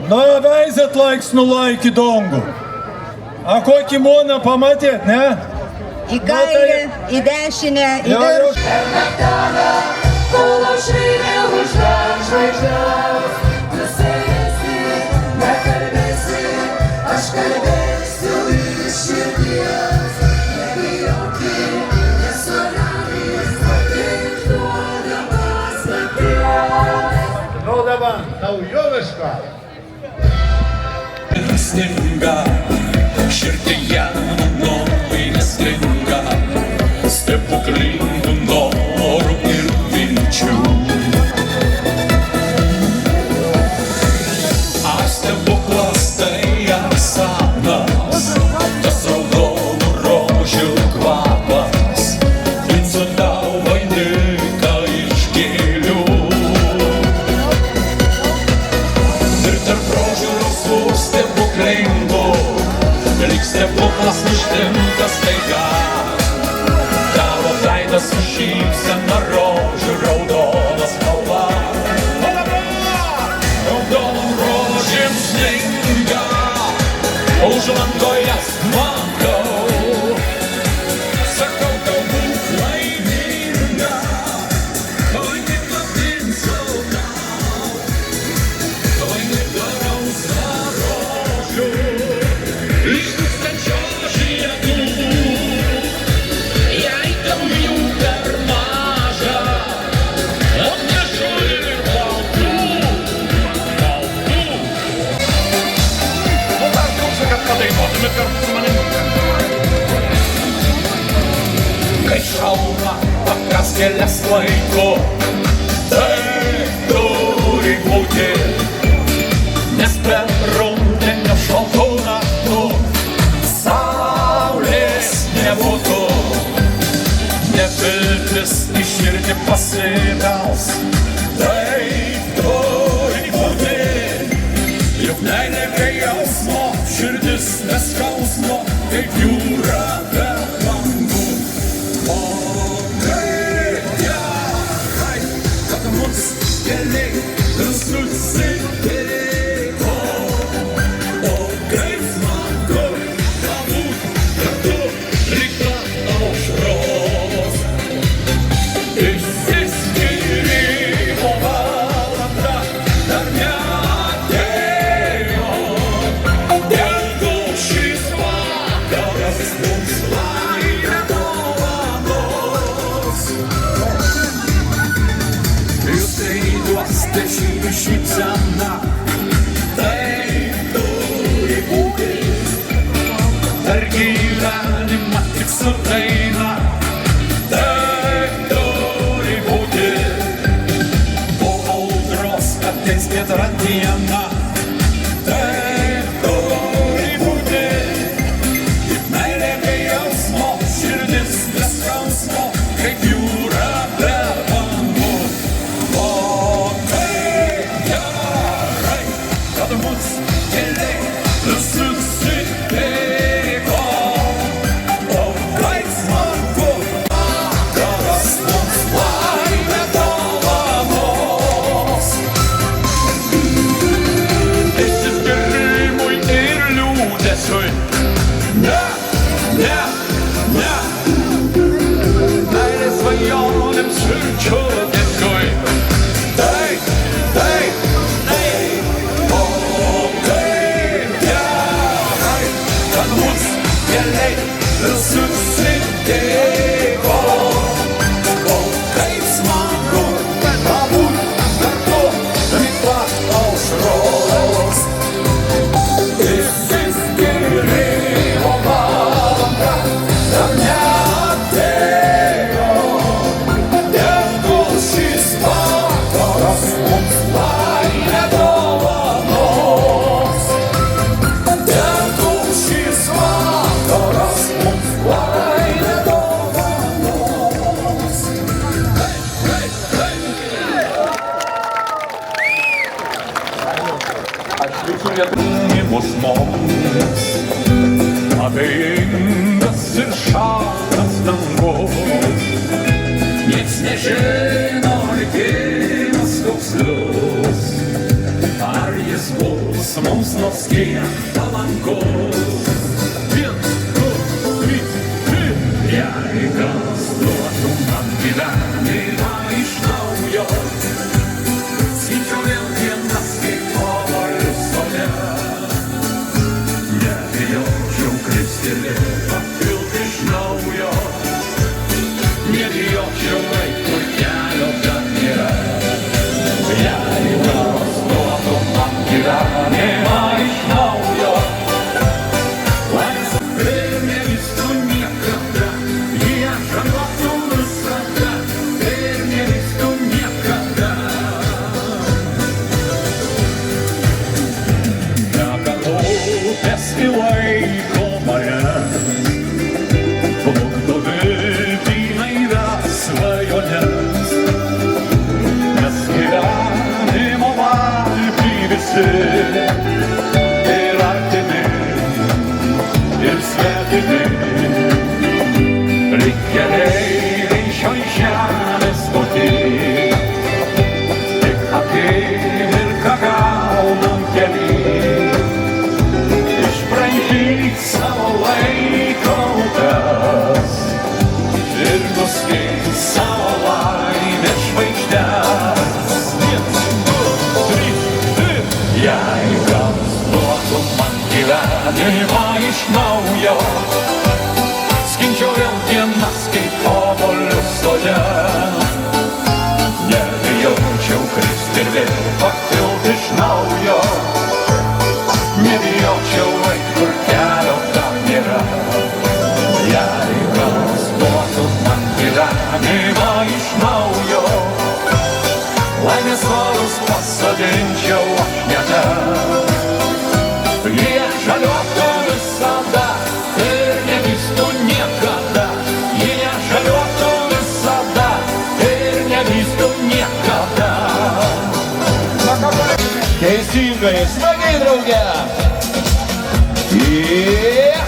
Nu, veizėt laiks nulaikį dongų. A kokį moną pamatėt, ne? Į kairę, į dešinę, į viršų. Kol aušrinė uždar žvaigždes, tu sėdėsi, nekalbėsi, aš kalbėsiu iš širdies. Nebijoti, nesuradys, tik duoda pasakyt. Nu dabar, naujoviška. Sninga, širdyje nuomonė stringa, stebuklingų norų ir vilčių. Ar stebuklas tai ar sapnas, tas raudonų rožių kvapas, princo tau vainiką iš gėlių. Ir tarp rožių rausvų stebuklingų, lyg stebuklas ištinka staiga. Tavo veidas su šypsena rožių raudonas spalva. Raudonom rožėm sninga, už lango jas matau. Sakau tau būk laiminga, laiminga princo tau, laiminga rausva rožių. Iš tūkstančio žiedų, jei tau jų per maža, atnešu ir baltų. kartu manim. Kai šauna pakas kelias laiko, tai turi būti, nes per rudenio šaltų naktų saulės nebūtų. Neviltis į širdį pasibels, taip turi būti. Juk meilė be jausmo, širdis be skausmo, kaip jūra be bangų. O kaip gerai, kad mus keliai susitiko. O kaip smagu, galbūt kartu rytą aušros. Išsiskyrimo valanda dar neatėjo. Tegu šis vakaras mums laimę dovanos. Jūs tai duosite šį šypseną, tai turi būti. Per gyvenimą tik su daina, tai turi būti. Po audros ateis giedra diena, tai turi būti. Juk meilė be jausmo, širdis be skausmo, kaip jūra be bangų. O kaip gerai, kad mus keliai susitiko. O kaip smagu, vakaras mums laimę dovanos. Išsiskyrimui ir liūdesiui, ne, ne, ne. Meilės svajonėms ir džiugesiui, taip, taip, taip. O kaip gerai, kad mus keliai susitiko. O kaip smagu, pabūt kartu rytą aušros. Išsiskyrimo valanda dar neatėjo. Tegu šis vakaras mums laimę dovanos. Tegu šis vakaras mums laimę dovanos. Hey, hey, hey. Aš jūsų vietinimus mums, abejingas ir šaltas dangus. Nic nežino likimas koks lius, ar jis bus mums nors kiek palankus. 1, 2, 3, 4. Jei kas duotų man gyvenimą iš naujo, skyčiau vėl dienas kaip obuolius sode. Nebijočiau kristi ir pakilti iš naujo. Nebijočiau eit, kur kelio dar nėra. Jei kas duotų man gyvenimą iš naujo, ir nevistų niekada, jie žalotų visada, ir nevistų niekada. Teka upės į laiko marias, plukdo viltį naivias svajones, nes gyvenimo valtį visi ir artimi, ir svetimi. Lyg keleiviai šioj žemės stoti, tik akimirką gaunam keli, išbraižyt savo laiko upes ir nuskait savo laimės žvaigždes. 1, 2, 3, 4. Jei kas duotų man gyvenimą iš naujo, skinčiau vėl dienas kaip obuolius sode. Nebijaučiau kristi ir vėl pakilti iš naujo. Nebijočiau eit, kur kelio dar aplinkui. Smagiai, drauge. Yeah.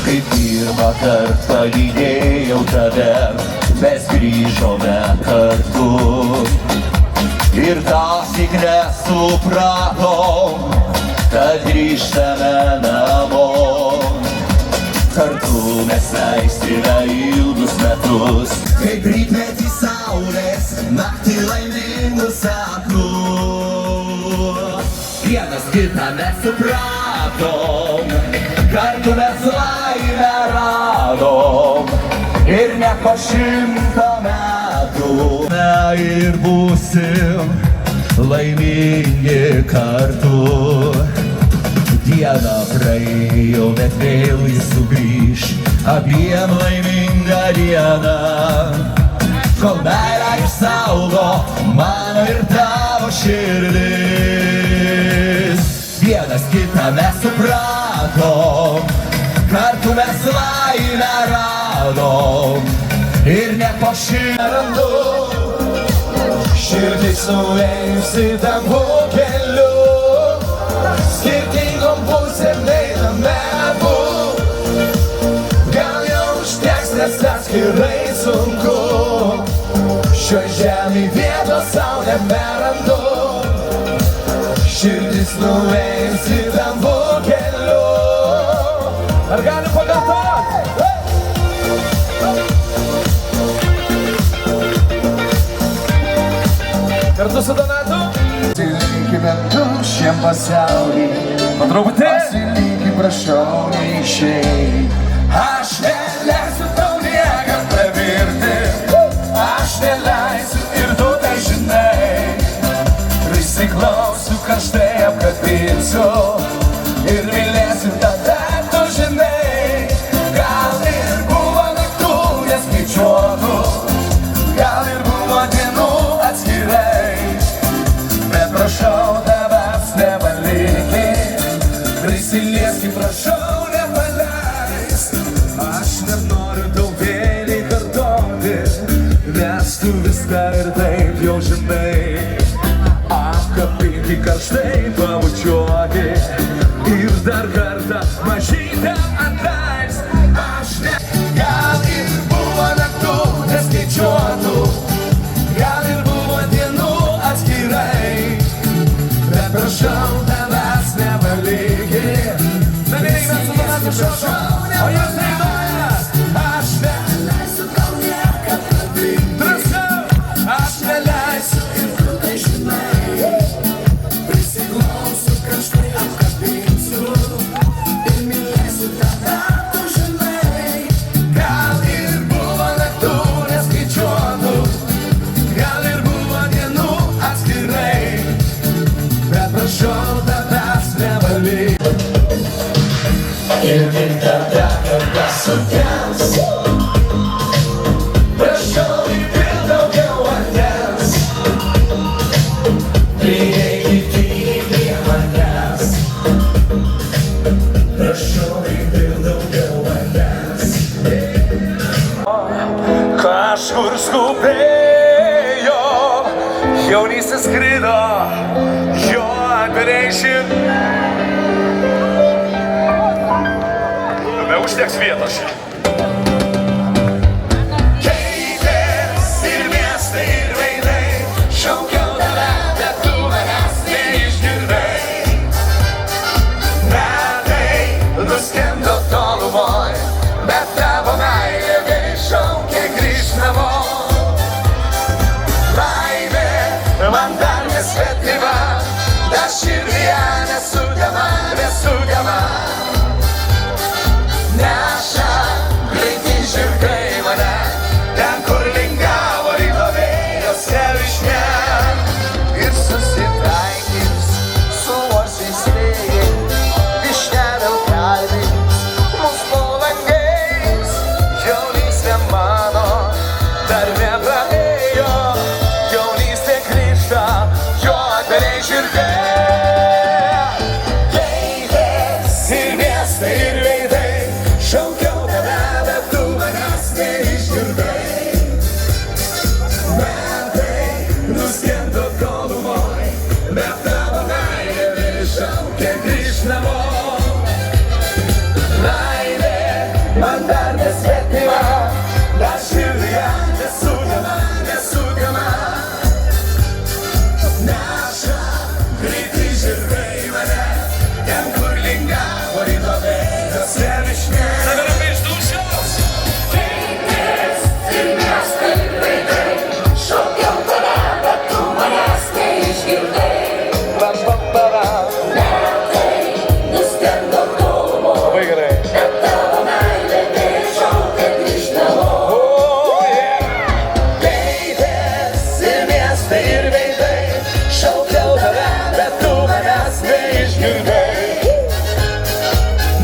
Kai pirmą kartą lydėjau tave, mes grįžome kartu. Ir tąsyk nesupratom, kad grįžtame namo. Kartu mes leisime ilgus metus, kaip rytmetį saulės, naktį laimingų sapnų. Vienas kitą mes supratom, kartu mes laimę radom. Ir ne po 100 metų ir būsim laimingi kartu. Diena praėjo, bet vėl jis sugrįž, abiem laimingą dieną. Kol meilę išsaugo mano ir tavo širdis. Vienas kitą mes supratom, kartu mes laimę radom. Ir ne po 100 metų širdis nuėjusi tavu keliu. Skirtingom pusėm einame abu. Gal jau užteks, nes atskirai sunku. Šioj žemėj vietos sau neberandu. Širdis nuėjusi tavu keliu. Ar galim pakartot? Kartu su Donatu. Pasilinkime du šiam pasaulį. Patruputį. Pasilinkime, prašau, neišeik. Aš neleisiu tau niekad pravirti. Aš neleisiu ir tu tai žinai. Prisiklausiu, karštai apkabinsiu. Ir mylėsiu tada, tu žinai. Gal ir buvo naktų neskaičiuotų. Gal ir buvo dienų atskirai. Bet prašau tavęs nepalikit. Prisilieski, prašau nepaleist. Aš nenoriu tau vėliai kartoti, nes tu viską ir taip jau žinai. Apkabinti karštai pabučiuoti ir dar kartą mažytę atleist. Aš ne. Gal ir buvo naktų neskaičiuotų. Gal ir buvo dienų atskirai. Bet prašau tavęs nepalikit. Nebelikime su Donatu šoku. O jūs neįdojas. Aš neleisiu tau niekad pravirti. Drąsiau. Aš neleisiu ir tu tai žinai. Prisiglausiu, karštai apkabinsiu. Ir mylėsiu tada, tu žinai. Gal ir buvo naktų neskaičiuotų. Gal ir buvo dienų atskirai. Bet prašau tavęs nevalyk. Ir tik tada, kada sutems. Prašau įpil daugiau vandens. Prieikit prie manęs. Prašau įpil daugiau vandens. Kažkur skubėjo, jaunystė skrido, jo atreišim. Neužteks vietos čia. Keitės ir miestai ir veidai, šaukiau tave, bet tu manęs neišgirdai. Metai nuskendo tolumoj, bet tavo meilė vėl šaukė grįžt namo. Laimė man dar nesvetima, dar širdyje nesugema, nesugema. Neša Кришнамо. Laimė man dar nesvetima, dar širdyje nesugama. Neša greiti žirgai mane, ten kur lingavo ryto vėjas viešne. Zavirame iš dušios. Keitės ir miestai ir veidai, šaukiau tave, bet tu manęs neišgirdai. Metai nuskendo tolumo, bet tavo meilė nešaukia grįžt namo. Keitės ir miestai ir veidai, šaukiau tave, bet tu manęs neišgirdai.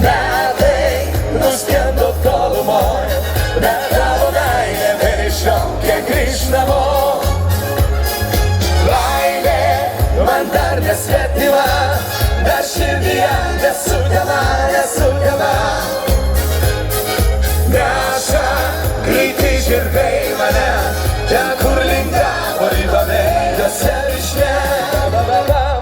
Metai nuskendo tolumoje, bet tavo meilė nešaukia grįžt namo. Laimė man dar nesvetima, dar širdyje nesugama.